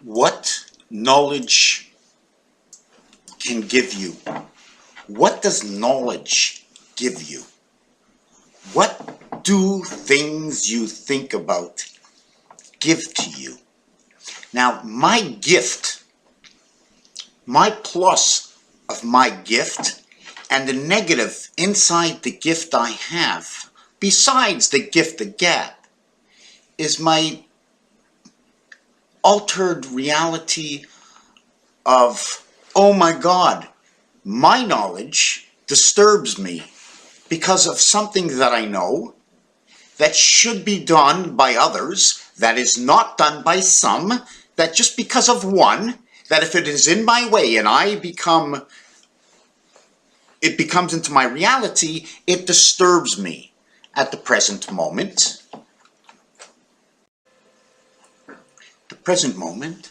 What knowledge can give you? What does knowledge give you? What do things you think about give to you? Now, my gift, my plus of my gift, and the negative inside the gift I have, besides the gift of gab, is my altered reality of, oh my God, my knowledge disturbs me because of something that I know that should be done by others, that is not done by some, that just because of one, that if it is in my way and it becomes into my reality, it disturbs me at the present moment. The present moment,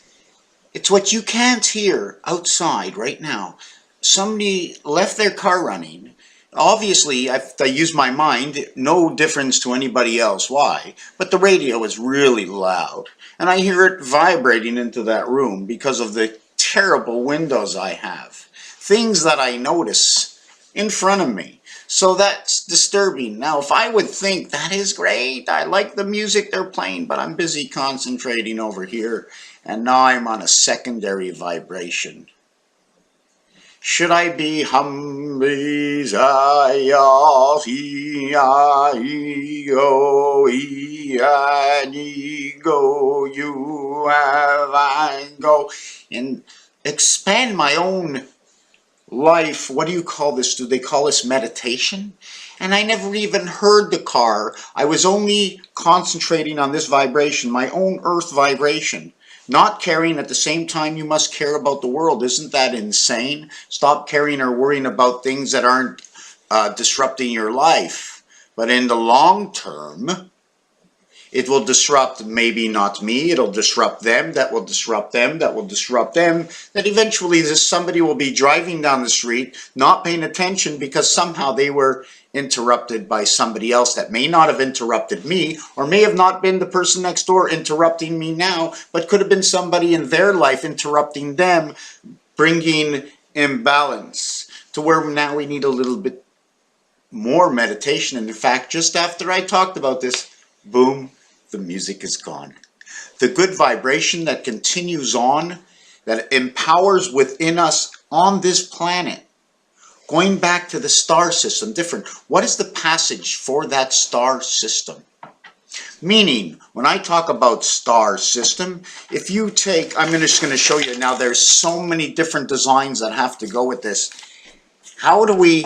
it's what you can't hear outside right now. Somebody left their car running. Obviously, if I use my mind, no difference to anybody else. Why? But the radio is really loud, and I hear it vibrating into that room because of the terrible windows I have. Things that I notice in front of me. So that's disturbing. Now, if I would think, that is great, I like the music they're playing, but I'm busy concentrating over here, and now I'm on a secondary vibration. Should I be humbly go, you have I go, and expand my own life? What do you call this? Do they call this meditation? And I never even heard the car. I was only concentrating on this vibration, my own earth vibration. Not caring at the same time you must care about the world. Isn't that insane? Stop caring or worrying about things that aren't disrupting your life. But in the long term, it will disrupt maybe not me, it'll disrupt them, that will disrupt them, that will disrupt them, that eventually somebody will be driving down the street not paying attention because somehow they were interrupted by somebody else that may not have interrupted me, or may have not been the person next door interrupting me now, but could have been somebody in their life interrupting them, bringing imbalance to where now we need a little bit more meditation. And in fact, just after I talked about this, boom, the music is gone. The good vibration that continues on, that empowers within us on this planet. Going back to the star system, different. What is the passage for that star system? Meaning, when I talk about star system, if you take, I'm just going to show you now, there's so many different designs that have to go with this. How do we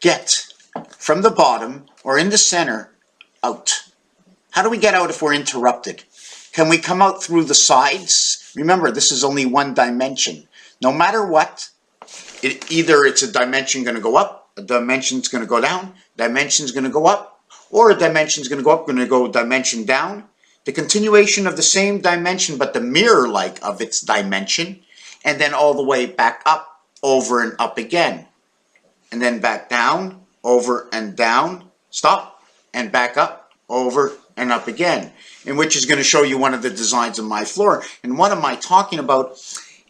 get from the bottom or in the center out? How do we get out if we're interrupted? Can we come out through the sides? Remember, this is only one dimension. No matter what, either it's a dimension going to go up, a dimension's going to go down, dimension's going to go up, or a dimension's going to go up, going to go dimension down. The continuation of the same dimension, but the mirror-like of its dimension, and then all the way back up, over and up again. And then back down, over and down, stop, and back up, over and up again. And which is going to show you one of the designs of my floor. And what am I talking about?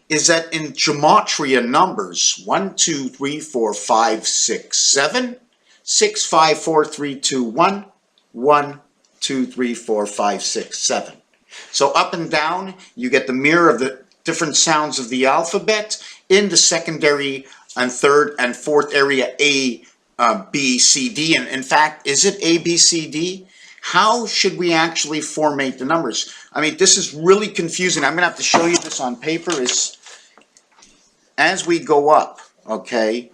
Is that in gematria numbers, 1, 2, 3, 4, 5, 6, 7, 6, 5, 4, 3, 2, 1, 1, 2, 3, 4, 5, 6, 7. So up and down, you get the mirror of the different sounds of the alphabet in the secondary and third and fourth area, A, B, C, D. And in fact, is it A, B, C, D? How should we actually formate the numbers? I mean, this is really confusing. I'm going to have to show you this on paper. As we go up, okay,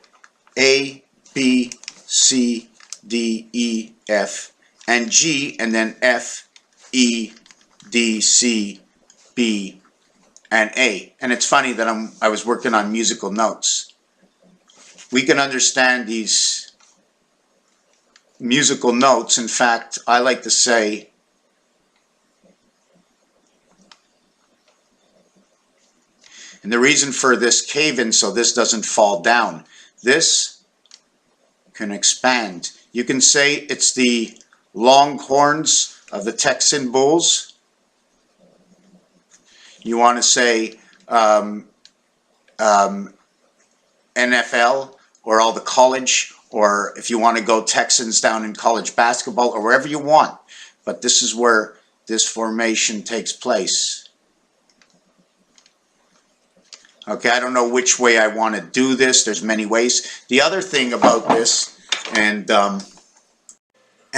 A, B, C, D, E, F, and G, and then F, E, D, C, B, and A. And it's funny that I was working on musical notes. We can understand these musical notes. In fact, I like to say, and the reason for this cave-in so this doesn't fall down, this can expand. You can say it's the long horns of the Texan bulls. You want to say NFL or all the college, or if you want to go Texans down in college basketball or wherever you want. But this is where this formation takes place. Okay, I don't know which way I want to do this. There's many ways. The other thing about this, and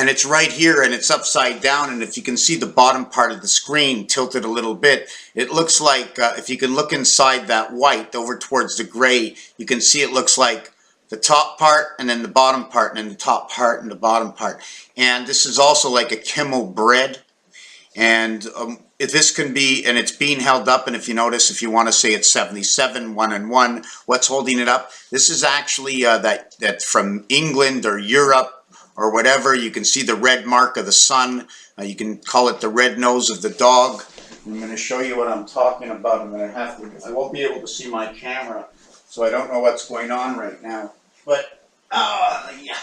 it's right here and it's upside down, and if you can see the bottom part of the screen tilted a little bit, it looks like, if you can look inside that white over towards the gray, you can see it looks like the top part and then the bottom part and then the top part and the bottom part. And this is also like a Kimmel bread. And if this can be, and it's being held up, and if you notice, if you want to say it's 77, 1 and 1, what's holding it up? This is actually that from England or Europe or whatever. You can see the red mark of the sun. You can call it the red nose of the dog. I'm going to show you what I'm talking about. I won't be able to see my camera, so I don't know what's going on right now. But, yeah.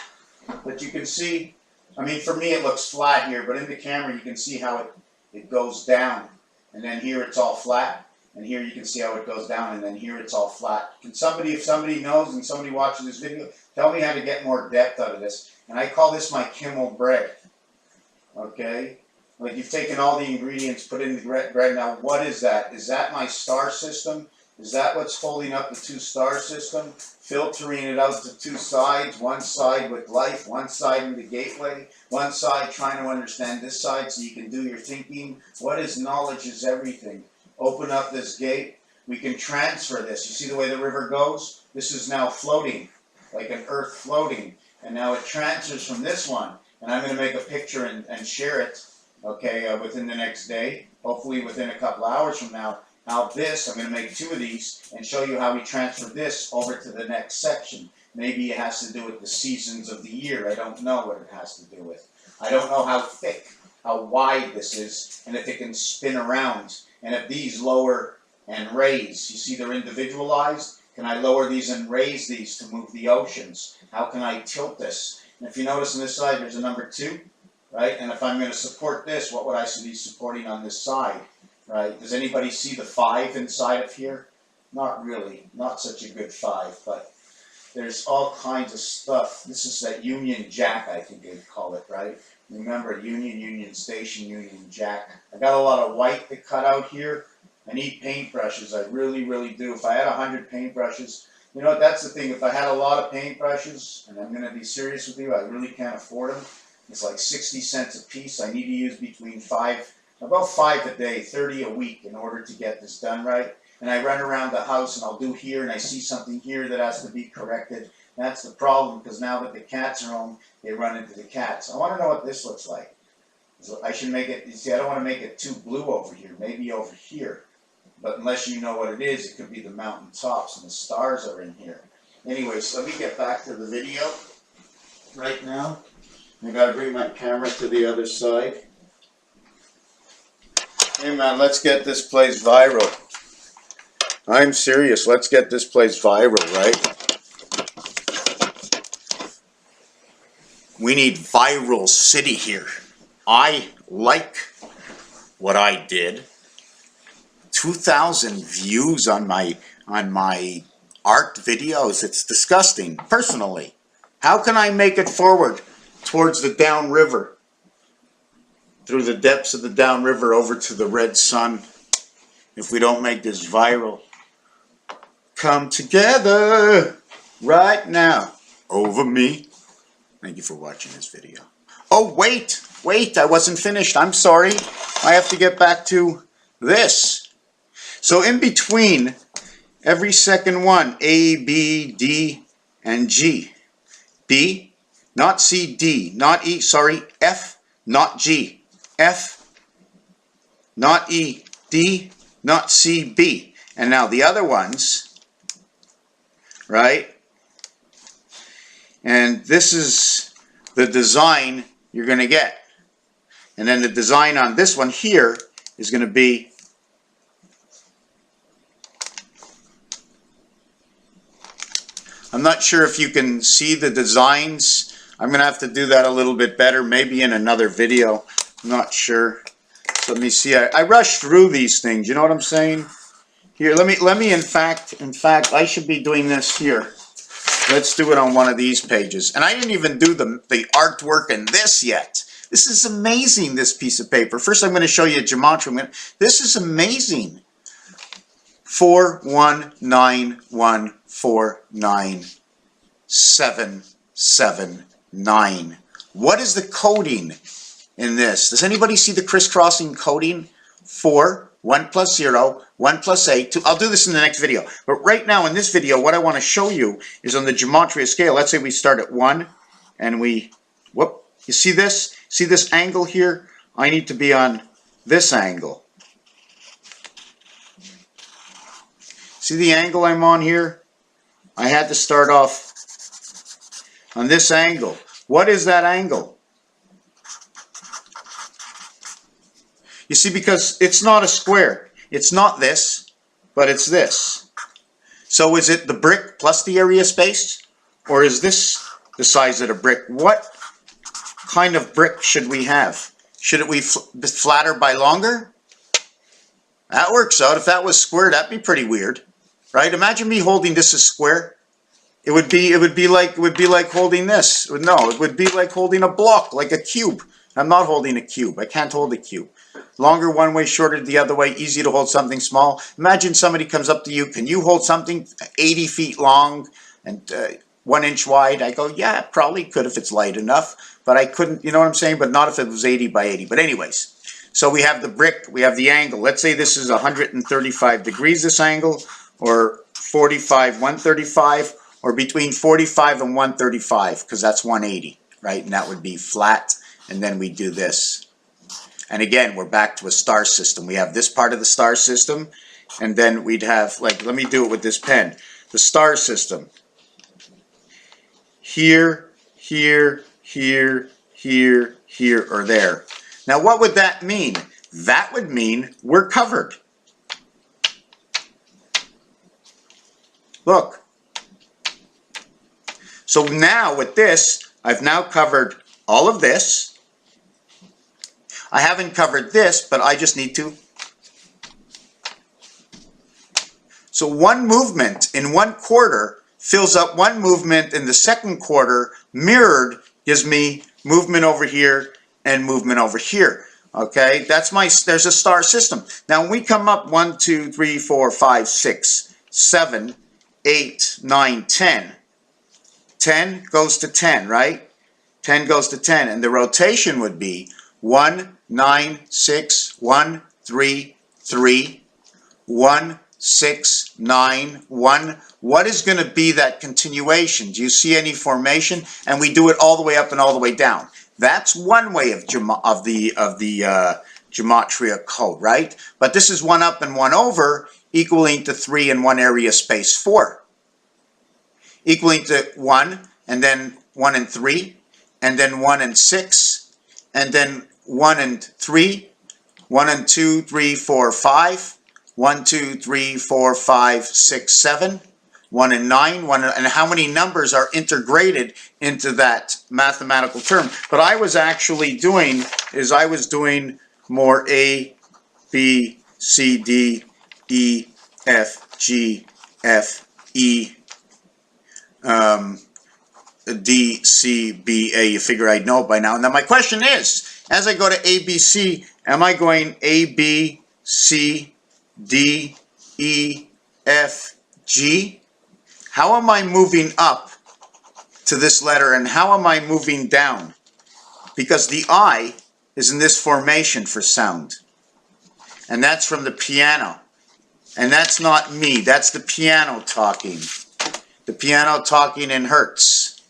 But you can see, I mean, for me it looks flat here, but in the camera you can see how it goes down. And then here it's all flat. And here you can see how it goes down, and then here it's all flat. Can somebody, if somebody knows and somebody watching this video, tell me how to get more depth out of this. And I call this my Kimmel bread. Okay? Like, you've taken all the ingredients, put it in the bread. Now, what is that? Is that my star system? Is that what's holding up the 2 star system? Filtering it out to 2 sides, one side with life, one side in the gateway, one side trying to understand this side so you can do your thinking. What is knowledge is everything. Open up this gate. We can transfer this. You see the way the river goes? This is now floating, like an earth floating. And now it transfers from this one. And I'm going to make a picture and share it, okay, within the next day. Hopefully within a couple hours from now. Now this, I'm going to make 2 of these and show you how we transfer this over to the next section. Maybe it has to do with the seasons of the year. I don't know what it has to do with. I don't know how thick, how wide this is, and if it can spin around. And if these lower and raise, you see they're individualized. Can I lower these and raise these to move the oceans? How can I tilt this? And if you notice on this side, there's a number 2, right? And if I'm going to support this, what would I be supporting on this side? Right? Does anybody see the 5 inside of here? Not really. Not such a good 5, but there's all kinds of stuff. This is that Union Jack, I think they'd call it, right? Remember, Union Station, Union Jack. I got a lot of white to cut out here. I need paintbrushes. I really, really do. If I had 100 paintbrushes, you know what, that's the thing. If I had a lot of paintbrushes, and I'm going to be serious with you, I really can't afford them. It's like 60 cents a piece. I need to use about 5 a day, 30 a week in order to get this done right. And I run around the house and I'll do here and I see something here that has to be corrected. That's the problem, because now that the cats are home, they run into the cats. I want to know what this looks like. So I should make it, you see, I don't want to make it too blue over here, maybe over here. But unless you know what it is, it could be the mountain tops and the stars are in here. Anyways, let me get back to the video right now. I gotta bring my camera to the other side. Hey man, let's get this place viral. I'm serious, let's get this place viral, right? We need viral city here. I like what I did. 2,000 views on my art videos. It's disgusting, personally. How can I make it forward towards the downriver? Through the depths of the downriver over to the red sun, if we don't make this viral. Come together right now over me. Thank you for watching this video. Oh, wait, I wasn't finished. I'm sorry. I have to get back to this. So in between every second one, A, B, D, and G. B, not C, D, not E, sorry, F, not G. F, not E, D, not C, B. And now the other ones, right? And this is the design you're going to get. And then the design on this one here is going to be I'm not sure if you can see the designs. I'm going to have to do that a little bit better, maybe in another video. I'm not sure. So let me see. I rush through these things. You know what I'm saying? Here, let me. In fact, I should be doing this here. Let's do it on one of these pages. And I didn't even do the artwork in this yet. This is amazing, this piece of paper. First, I'm going to show you a geometry. This is amazing. 419149779. What is the coding in this? Does anybody see the crisscrossing coding? 4, 1 plus 0, 1 plus 8, 2. I'll do this in the next video. But right now in this video, what I want to show you is on the gematria scale. Let's say we start at 1 and we, whoop, you see this? See this angle here? I need to be on this angle. See the angle I'm on here? I had to start off on this angle. What is that angle? You see, because it's not a square. It's not this, but it's this. So is it the brick plus the area space? Or is this the size of the brick? What kind of brick should we have? Should it be flatter by longer? That works out. If that was square, that'd be pretty weird, right? Imagine me holding this as square. It would be like holding this. No, it would be like holding a block, like a cube. I'm not holding a cube. I can't hold a cube. Longer one way, shorter the other way, easy to hold something small. Imagine somebody comes up to you, can you hold something 80 feet long and 1 inch wide? I go, yeah, probably could if it's light enough, but I couldn't, you know what I'm saying? But not if it was 80 by 80. But anyways, so we have the brick, we have the angle. Let's say this is 135 degrees, this angle, or 45, 135, or between 45 and 135, because that's 180, right? And that would be flat, and then we do this. And again, we're back to a star system. We have this part of the star system, and then we'd have, like, let me do it with this pen. The star system. Here, here, here, here, here, or there. Now, what would that mean? That would mean we're covered. Look. So now with this, I've now covered all of this. I haven't covered this, but I just need to. So one movement in 1 quarter fills up one movement in the second quarter. Mirrored gives me movement over here and movement over here. Okay, that's there's a star system. Now when we come up 1, 2, 3, 4, 5, 6, 7, 8, 9, 10. 10 goes to 10, right? 10 goes to 10, and the rotation would be 1, 9, 6, 1, 3, 3, 1, 6, 9, 1. What is going to be that continuation? Do you see any formation? And we do it all the way up and all the way down. That's one way of the gematria code, right? But this is 1 up and 1 over, equaling to 3 and 1 area space 4. Equaling to 1, and then 1 and 3, and then 1 and 6, and then 1 and 3, 1 and 2, 3, 4, 5, 1, 2, 3, 4, 5, 6, 7, 1 and 9, and how many numbers are integrated into that mathematical term. But I was actually doing more A, B, C, D, E, F, G, F, E, D, C, B, A. You figure I'd know it by now. Now my question is, as I go to A, B, C, am I going A, B, C, D, E, F, G? How am I moving up to this letter, and how am I moving down? Because the I is in this formation for sound. And that's from the piano. And that's not me. That's the piano talking. The piano talking in hertz.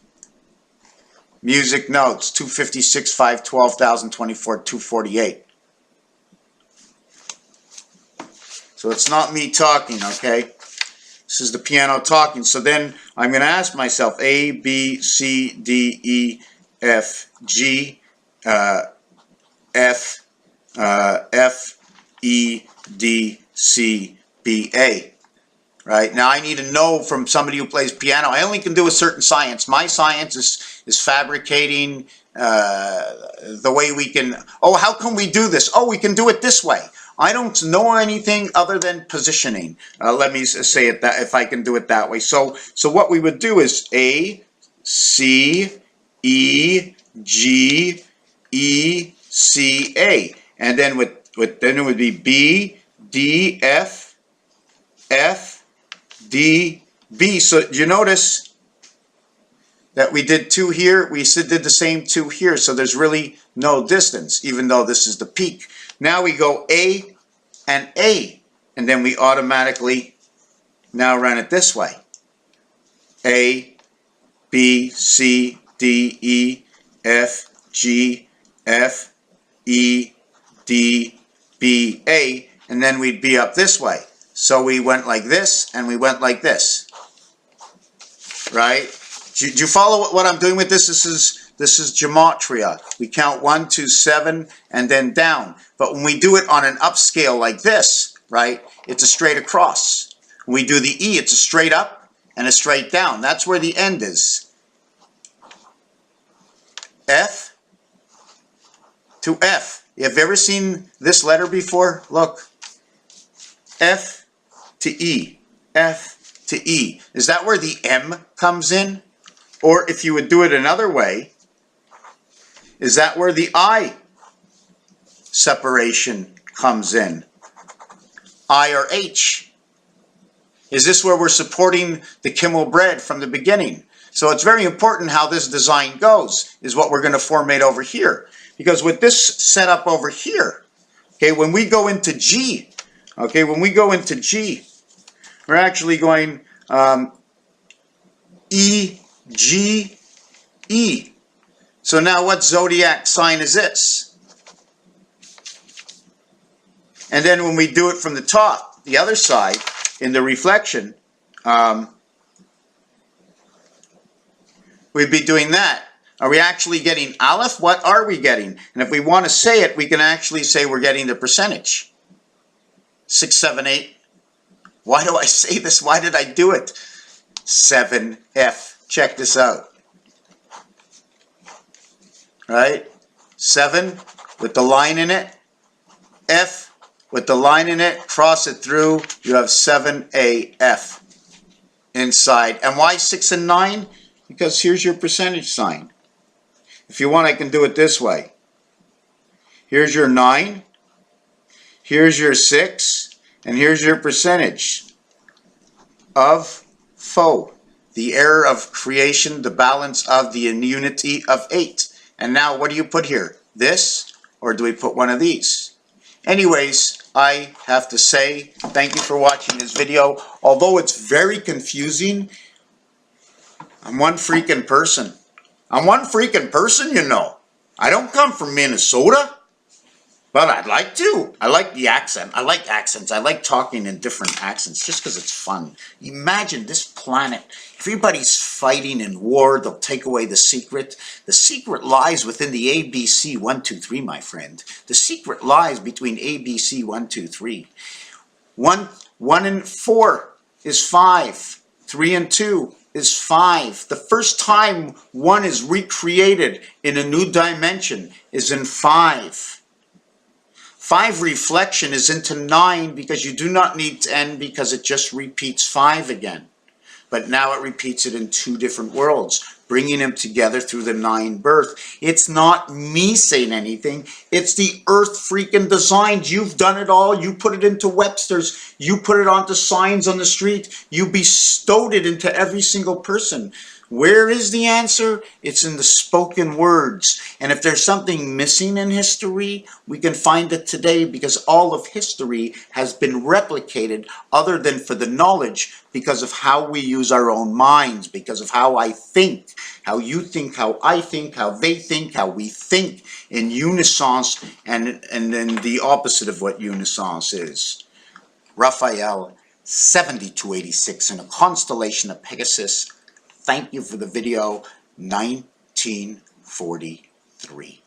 Music notes, 256, 5, 12,024, 248. So it's not me talking, okay? This is the piano talking. So then I'm going to ask myself, A, B, C, D, E, F, G, F, E, D, C, B, A. Right? Now I need to know from somebody who plays piano. I only can do a certain science. My science is fabricating the way we can, oh, how can we do this? Oh, we can do it this way. I don't know anything other than positioning. Let me say it that, if I can do it that way. So what we would do is A, C, E, G, E, C, A. And then then it would be B, D, F, F, D, B. So you notice that we did 2 here, we did the same 2 here, so there's really no distance, even though this is the peak. Now we go A and A, and then we automatically now run it this way. A, B, C, D, E, F, G, F, E, D, B, A, and then we'd be up this way. So we went like this, and we went like this, right? Do you follow what I'm doing with this? This is gematria. We count 1, 2, 7, and then down. But when we do it on an upscale like this, right, it's a straight across. When we do the E, it's a straight up and a straight down. That's where the end is. F to F. Have you ever seen this letter before? Look. F to E. F to E. Is that where the M comes in? Or if you would do it another way, is that where the I separation comes in? I or H? Is this where we're supporting the Kimmel bread from the beginning? So it's very important how this design goes, is what we're going to formate over here. Because with this setup over here, okay, when we go into G, okay, when we go into G, we're actually going E, G, E. So now what zodiac sign is this? And then when we do it from the top, the other side, in the reflection, we'd be doing that. Are we actually getting Aleph? What are we getting? And if we want to say it, we can actually say we're getting the percentage. 6, 7, 8. Why do I say this? Why did I do it? 7F. Check this out. Right? 7 with the line in it. F with the line in it. Cross it through. You have 7AF inside. And why 6 and 9? Because here's your percentage sign. If you want, I can do it this way. Here's your 9. Here's your 6. And here's your percentage of Fo. The error of creation, the balance of the unity of 8. And now what do you put here? This? Or do we put one of these? Anyways, I have to say thank you for watching this video. Although it's very confusing, I'm one freaking person. I'm one freaking person, you know. I don't come from Minnesota. But I'd like to. I like the accent. I like accents. I like talking in different accents just because it's fun. Imagine this planet. Everybody's fighting in war. They'll take away the secret. The secret lies within the ABC 1, 2, 3, my friend. The secret lies between ABC 1, 2, 3. 1 and 4 is 5. 3 and 2 is 5. The first time 1 is recreated in a new dimension is in 5. 5 reflection is into 9 because you do not need 10 because it just repeats 5 again. But now it repeats it in 2 different worlds, bringing them together through the 9 birth. It's not me saying anything. It's the earth freaking designed. You've done it all. You put it into Webster's. You put it onto signs on the street. You bestowed it into every single person. Where is the answer? It's in the spoken words. And if there's something missing in history, we can find it today because all of history has been replicated other than for the knowledge because of how we use our own minds, because of how I think, how you think, how I think, how they think, how we think in unisons and then the opposite of what unisons is. Raphael, 7286 in a constellation of Pegasus. Thank you for the video, 1943.